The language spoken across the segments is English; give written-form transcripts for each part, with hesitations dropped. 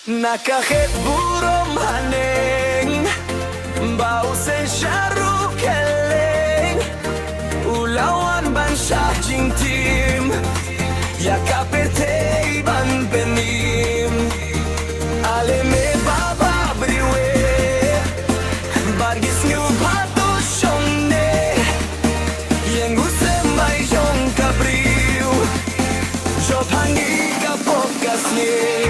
Nakakit burom haning Bau se sharu keleng Ulawan ban siya jing tim Yakapete ban benim Ale me baba briwe Bargis niu pato shone Yang usem bay jong kabriu Jotangi kapokas ni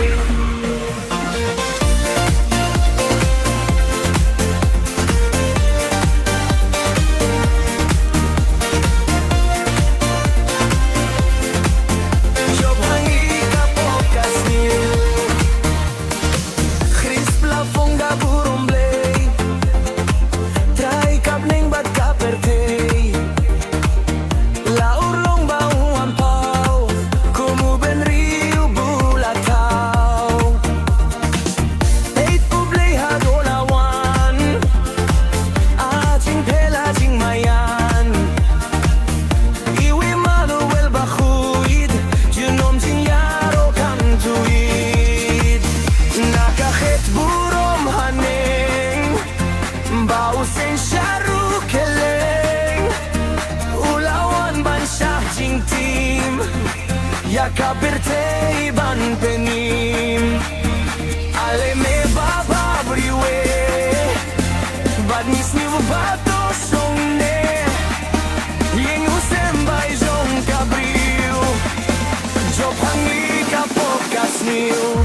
Bausen sharu keleng Ulawan ban siya jing tim Yakaperte ban penim Ale me baba briwe Badnis ni vubato sonne Yeng usem bay jong kabriu Jopangi kapokas niu